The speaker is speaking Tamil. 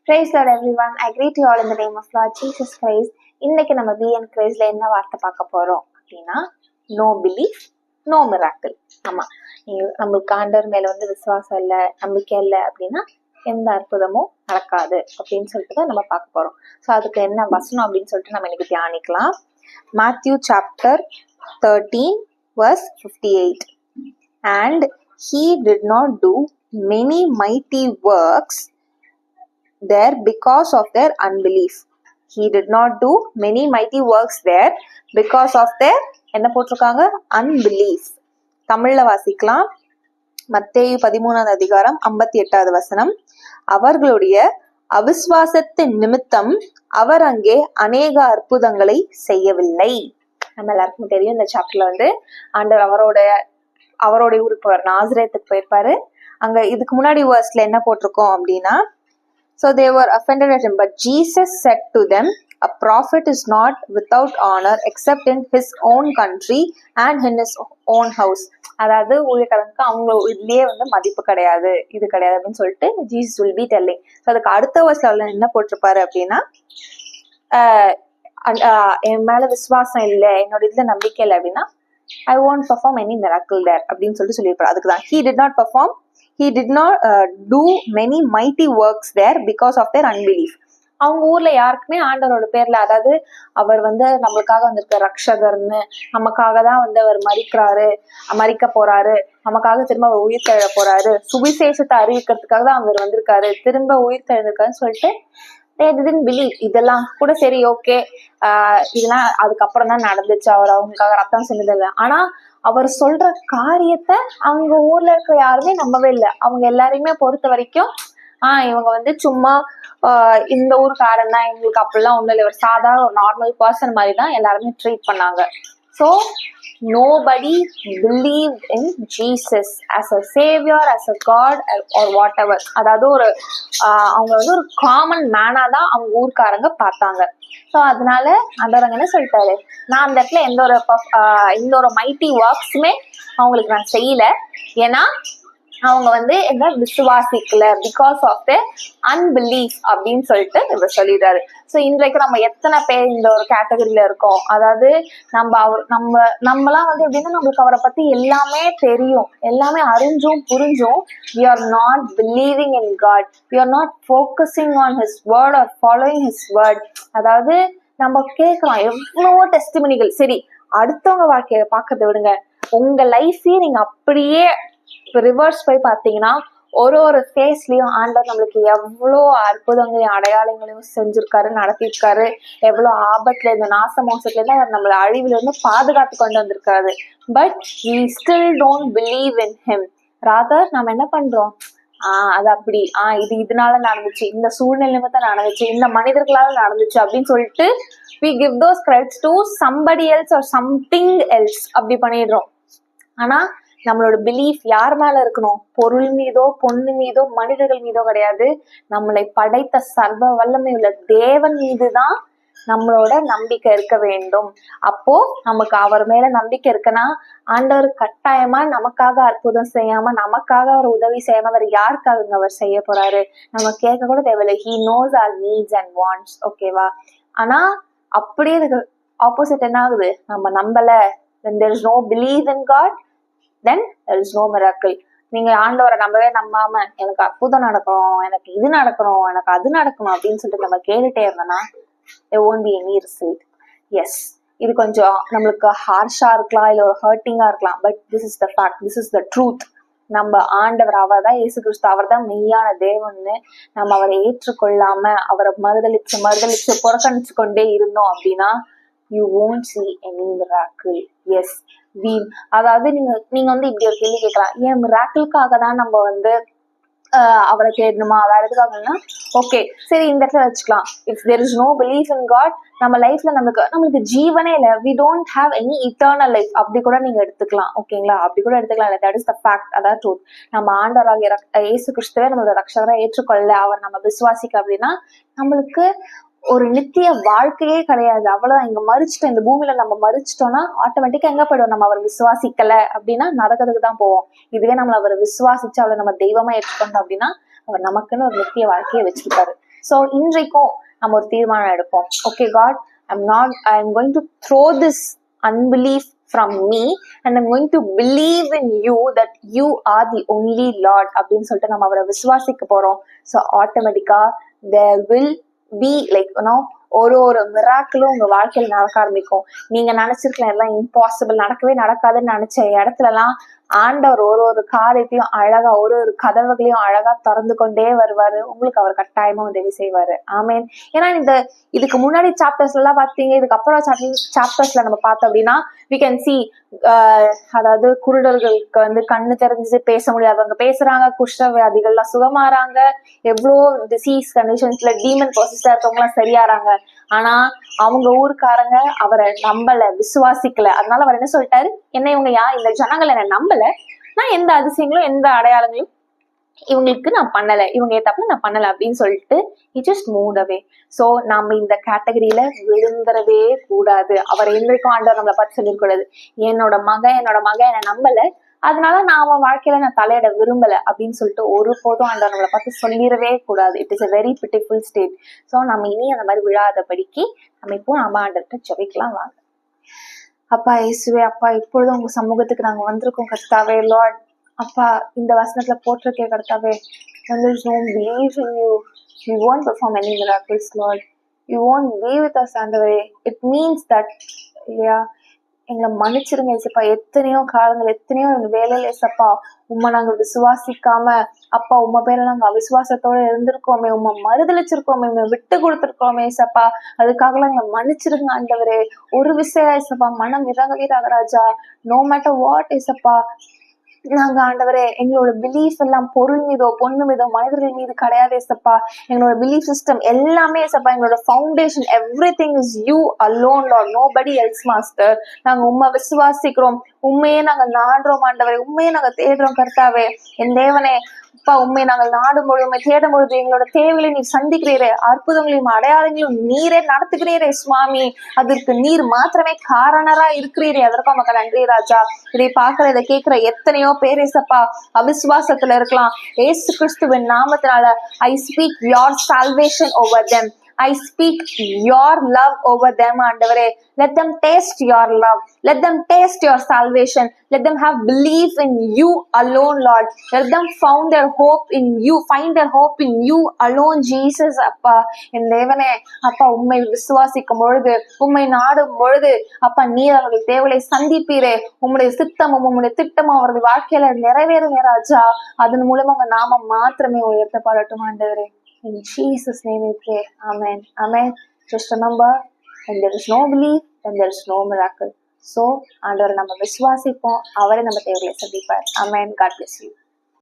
Praise Lord everyone. I greet you all in the name of Lord Jesus Christ. இன்னைக்கு நம்ம BN Christல என்ன வார்த்தை பார்க்க போறோம் அப்படின்னா, நோ பிலீஃப் நோ மிராக்கிள். ஆமா, நம்மளுக்கு ஆண்டவர் மேல விசுவாசம் இல்லை, நம்பிக்கை இல்லை அப்படின்னா எந்த அற்புதமும் நடக்காது அப்படின்னு சொல்லிட்டு தான் நம்ம பார்க்க போறோம். ஸோ அதுக்கு என்ன வசனம் அப்படின்னு சொல்லிட்டு நம்ம இன்னைக்கு தியானிக்கலாம். Matthew chapter 13 verse 58. And he did not do many mighty works there because of their unbelief. He did not do many mighty works there because of their என்ன போட்டிருக்காங்க, unbelief. தமிழ்ல வாசிக்கலாம். மத்தேயு 13 அதிகாரம் 58வது வசனம். அவர்களுடைய அவிசுவாசத்தின் நிமித்தம் அவர் அங்கே அநேக அற்புதங்களை செய்யவில்லை. நம்ம எல்லாருக்கும் தெரியும், இந்த சாப்டர்ல ஆண்டவர் அவரோட ஊருக்கு போவார், நாசரேத்துக்கு போயிருப்பாரு. அங்க இதுக்கு முன்னாடி வேர்ஸ்ல என்ன போட்டிருக்கோம் அப்படின்னா, so they were offended at him, but Jesus said to them, a prophet is not without honor except in his own country and in his own house. அதாவது ஊழியக்காரனுக்கு அவங்க இதுலயே மதிப்பு கிடையாது, இது கிடையாது அப்படின்னு சொல்லிட்டு Jesus will be telling. So அதுக்கு அடுத்த வருஷம் என்ன போட்டிருப்பாரு அப்படின்னா, என் மேல விசுவாசம் இல்லை, என்னோட இதுல நம்பிக்கை இல்லை அப்படின்னா I won't perform any miracle there அப்படின்னு சொல்லியிருப்பாரு. அதுக்கு தான் he did not do many mighty works there because of their unbelief. அவங்க ஊர்ல யாருக்குமே ஆண்டவரோட பேர்ல, அதாவது அவர் நம்மளுக்காக வந்திருக்க ரக்ஷகர்னு, நமக்காக தான் அவர் மறிக்க போறாரு, நமக்காக திரும்ப அவர் உயிர் தழ போறாரு, சுவிசேஷத்தை அறிவிக்கிறதுக்காக தான் அவர் வந்திருக்காரு, திரும்ப உயிர் தழுந்திருக்காருன்னு சொல்லிட்டு they didn't believe. இதெல்லாம் கூட சரி, ஓகே, இதெல்லாம் அதுக்கப்புறம் தான் நடந்துச்சு, அவர் அவங்களுக்காக ரத்தம் செஞ்சதில்லை. ஆனா அவர் சொல்ற காரியத்தை அவங்க ஊர்ல இருக்கிற யாருமே நம்பவே இல்லை. அவங்க எல்லாரையுமே பொறுத்த வரைக்கும் இவங்க சும்மா இந்த ஊருக்காரன் தான், எங்களுக்கு அப்படிலாம் ஒண்ணும் இல்லை, ஒரு சாதாரண ஒரு நார்மல் பர்சன் மாதிரி தான் எல்லாருமே ட்ரீட் பண்ணாங்க. So nobody believed in Jesus as a savior, as a God or whatever. அதாவது அவங்க ஒரு காமன் மேனா தான் அவங்க ஊர்க்காரங்க பார்த்தாங்க. ஸோ அதனால ஆண்டவர் என்ன சொல்லிட்டாரு, நான் அந்த இடத்துல எந்த ஒரு மைட்டி ஒர்க்ஸுமே அவங்களுக்கு நான் செய்யல, ஏன்னா அவங்க என்ன விசுவாசிக்கல, பிகாஸ் ஆஃப் த அன்பிலீஃப் அப்படின்னு சொல்லிட்டு இவர் சொல்லிடுறாரு. ஸோ இன்றைக்கு நம்ம எத்தனை பேர் இந்த ஒரு கேட்டகரியில இருக்கோம், அதாவது நம்மலாம் எப்படின்னா நம்மளுக்கு அவரை பத்தி எல்லாமே தெரியும், எல்லாமே அறிஞ்சும் புரிஞ்சும் we are not believing in God, we are not focusing on his word or following his word. அதாவது நம்ம கேட்கிறோம் எவ்வளவோ டெஸ்டிமனிகள். சரி, அடுத்தவங்க வாழ்க்கையை பார்க்கறத விடுங்க, உங்க லைஃபையே நீங்க அப்படியே ரிவர்ஸ் போய் பார்த்தீங்கன்னா ஒரு ஃபேஸ்லயும் ஆண்டவர் நம்மளுக்கு எவ்வளோ அற்புதங்களையும் அடையாளங்களையும் செஞ்சிருக்காரு, நடத்திருக்காரு. எவ்வளோ ஆபத்துல இருந்து, நாச மோசத்துல இருந்து அவர் நம்மள அழிவுல இருந்து பாதுகாத்து கொண்டு வந்திருக்காரு. But we still don't believe in him. rather நம்ம என்ன பண்றோம், அது அப்படி இதனால நடந்துச்சு, இந்த சூழ்நிலை தான் நடந்துச்சு, இந்த மனிதர்களால நடந்துச்சு அப்படின்னு சொல்லிட்டு we give those credits to somebody else or something else. அப்படி பண்ணிடுறோம். ஆனா நம்மளோட பிலீஃப் யார் மேல இருக்கணும், பொருள் மீதோ பொண்ணு மீதோ மனிதர்கள் மீதோ கிடையாது, நம்மளை படைத்த சர்வ வல்லமை உள்ள தேவன் மீதுதான் நம்மளோட நம்பிக்கை இருக்க வேண்டும். அப்போ நமக்கு அவர் மேல நம்பிக்கை இருக்குன்னா ஆண்டவர் கட்டாயமா நமக்காக அற்புதம் செய்யாம, நமக்காக அவர் உதவி செய்யாம அவர் யாருக்காக அவர் செய்ய போறாரு, நம்ம கேட்க கூட தேவையில்லை. he knows our needs and wants. ஓகேவா? ஆனா அப்படியே இதுக்கு ஆப்போசிட் என்ன ஆகுது, நம்ம நம்பல, when there is no belief in God, then there is no miracle. நீங்க ஆண்டவரை நம்பாம எனக்கு அற்புதம் நடக்கணும், எனக்கு இது நடக்கணும், எனக்கு அது நடக்கணும் அப்படின்னு சொல்லிட்டு நம்ம கேட்டுட்டே இருந்தோம்னா there won't be any result. Yes, இது கொஞ்சம் நம்மளுக்கு ஹார்ஷா இருக்கலாம், இல்ல ஒரு ஹர்ட்டிங்கா இருக்கலாம், but this is the fact, this is the truth. நம்ம ஆண்டவர் அவர் தான் இயேசு கிறிஸ்து, அவர் தான் மெய்யான தேவன்னு நம்ம அவரை ஏற்றுக்கொள்ளாம அவரை மறுதளிச்சு புறக்கணிச்சு கொண்டே இருந்தோம் அப்படின்னா you won't see any miracle. Yes, அதாவது நீங்க இப்படி ஒரு கேள்வி கேட்கலாம், ஏன் மிராக்கிளுக்காக தான் நம்ம அவரை தேடணுமா, வேற எதுக்காகனா, ஓகே சரி இந்த இடத்துல வச்சுக்கலாம். If there is no belief in God, நம்ம லைஃப்ல நம்மளுக்கு ஜீவனே இல்லை, we don't have any eternal life. அப்படி கூட நீங்க எடுத்துக்கலாம். ஓகேங்களா? அப்படி கூட எடுத்துக்கலாம். that is the fact. அதாவது ட்ரூத். நம்ம ஆண்டவராகிய இயேசு கிறிஸ்துவே நம்மளோட ரட்சகரை ஏற்றுக்கொள்ள, அவர் நம்ம விசுவாசிக்க அப்படின்னா நம்மளுக்கு ஒரு நித்திய வாழ்க்கையே கிடையாது. அவ்வளவுதான். இங்க மறிச்சிட்டோம், இந்த பூமியில நம்ம மறிச்சிட்டோம்னா ஆட்டோமேட்டிக்கா எங்க போயிடுவோம், நம்ம அவரை விசுவாசிக்கல அப்படின்னா நரகத்துக்கு தான் போவோம். இதுவே நம்மள அவரை விசுவாசிச்சு அவளை நம்ம தெய்வமா ஏற்றுக்கொண்டோம் அப்படின்னா அவர் நமக்குன்னு ஒரு நித்திய வாழ்க்கையை வச்சிருக்காரு. ஸோ இன்றைக்கும் நம்ம ஒரு தீர்மானம் எடுப்போம். Okay God, I'm going to throw this unbelief from me and I'm going to believe in you that you are the only Lord அப்படின்னு சொல்லிட்டு நம்ம அவரை விசுவாசிக்க போறோம். ஸோ ஆட்டோமேட்டிக்கா there will be like ஒரு மிராக்கிளும் உங்க வாழ்க்கையில நடக்க ஆரம்பிக்கும். நீங்க நினைச்சிருக்கலாம் எல்லாம் இம்பாசிபிள், நடக்கவே நடக்காதுன்னு நினைச்ச இடத்துல எல்லாம் ஆண்டவர் ஒரு காரியத்தையும் அழகா ஒரு கதவுகளையும் அழகா திறந்து கொண்டே வருவாரு. உங்களுக்கு அவர் கட்டாயமா உதவி செய்வாரு. ஆமேன். ஏன்னா இதுக்கு முன்னாடி சாப்டர்ஸ்ல எல்லாம் பாத்தீங்க, இதுக்கப்புறம் சாப்டர்ஸ்ல நம்ம பார்த்தோம் அப்படின்னா we can see அதாவது குருடர்களுக்கு கண்ணு தெரிஞ்சு பேச முடியாதவங்க பேசுறாங்க, குஷ்டவியாதிகள்லாம் சுகமாறாங்க, எவ்வளோ டிசீஸ் கண்டிஷன்ஸ்ல டீமன் பொசிஸ்டா இருக்கவங்க எல்லாம் சரியாறாங்க. ஆனா அவங்க ஊருக்காரங்க அவரை நம்பல, விசுவாசிக்கல. அதனால அவர் என்ன சொல்லிட்டாரு, என்ன இவங்க இந்த ஜனங்கள் என்ன நம்பல, நான் எந்த அதிசயங்களும் எந்த அடையாளங்களும் இவங்களுக்கு நான் பண்ணல, இவங்க ஏத்தாப்புல நான் பண்ணல அப்படின்னு சொல்லிட்டு he just moved away. So நாம இந்த கேட்டகரியில விழுந்துடவே கூடாது. அவர் என்றைக்கும் ஆண்டவர் நம்மளை பார்த்து சொல்லிக்கூடாது, என்னோட மகன் என்னை நம்பல, அதனால நான் அவன் வாழ்க்கையில நான் தலையிட விரும்பல அப்படின்னு சொல்லிட்டு ஒருபோதும் ஆண்டவர் நம்மளை பார்த்து சொல்லிடவே கூடாது. It is a very pitiful state. So நம்ம இனி அந்த மாதிரி விழாதபடிக்கு நம்ம இப்போ நம்ம ஆண்டர்கிட்ட ஜெபிக்கலாம். வாங்க. அப்பா இயேசுவே, அப்பா இப்பொழுதும் உங்க சமூகத்துக்கு நாங்க வந்திருக்கோம் கர்த்தாவே. லார்ட் அப்பா, இந்த வசனத்துல போட்டிருக்கே கர்த்தாவே, when there is no belief in you, you won't perform any miracles, Lord. You won't be with us, ஆண்டவரே. It means that இல்லையா, எங்களை மன்னிச்சிருங்க ஏசப்பா. எத்தனையோ காலங்கள், எத்தனையோ வேலையில ஏசப்பா உண்மை நாங்க விசுவாசிக்காம அப்பா உண்மை பேர நாங்க அவிசுவாசத்தோட இருந்திருக்கோமே, உண்மை மறுதளிச்சிருக்கோமே, உண்மை விட்டு கொடுத்துருக்கோமே ஏசப்பா. அதுக்காக எங்களை மன்னிச்சிருங்க ஆண்டவரே. ஒரு விஷயம் ஏசப்பா, மனம் இறங்கவே ராஜா. நோ மேட்டர் வாட் ஏசப்பா, நாங்க ஆண்டவரே எங்களோட பிலீஃப் எல்லாம் பொருள் மீதோ பொண்ணு மீதோ மனிதர்கள் மீது கிடையாது ஏசப்பா. எங்களோட பிலீஃப் சிஸ்டம் எல்லாமே ஏசப்பா, எங்களோட foundation everything is you alone Lord, nobody else master. நாங்க உண்மை விசுவாசிக்கிறோம், உண்மையே நாங்க நாடுறோம் ஆண்டவரே, உண்மையே நாங்க தேடுறோம் கர்த்தாவே. என் தேவனே அப்பா, உண்மையை நாங்கள் நாடும் பொழுது உண்மை தேடும் பொழுது எங்களோட தேவைகளை நீர் சந்திக்கிறீரே, அற்புதங்களையும் அடையாளங்களையும் நீரே நடத்துகிறீரே சுவாமி. அதற்கு நீர் மாத்திரமே காரணரா இருக்கிறீரே, அதற்கும் மக்கள் நன்றி ராஜா. இதை பார்க்கிற இதை கேட்கிற எத்தனையோ பேர் ஏசப்பா அவிசுவாசத்துல இருக்கலாம். ஏசு கிறிஸ்துவின் நாமத்தினால I speak your salvation over them. I speak your love over them, ஆண்டவரே. Let them taste your love. Let them taste your salvation. Let them have belief in you alone, Lord. Let them find their hope in you alone, Jesus. அப்பா என் தேவனே, அப்பா உம்மை விசுவாசிக்கும் பொழுது, உம்மை நாடும் பொழுது அப்பா நீர் அவர்கள் தேவையை சந்திப்பீரே. உம்முடைய சித்தமும் உம்முடைய திட்டமும் அவர்கள் வாழ்க்கையில நிறைவேறுமே ராஜா. அதன் மூலம் உங்க நாமம் மாத்திரமே உயர்த்தப்படட்டும் ஆண்டவரே. In Jesus' name we pray. Amen. Amen. Just remember, when there is no belief, then there is no miracle. So, ஆண்டவரை நம்ம விசுவாசிப்போம், அவரை நம்ம தேவையை சந்திப்பார். Amen. God bless you.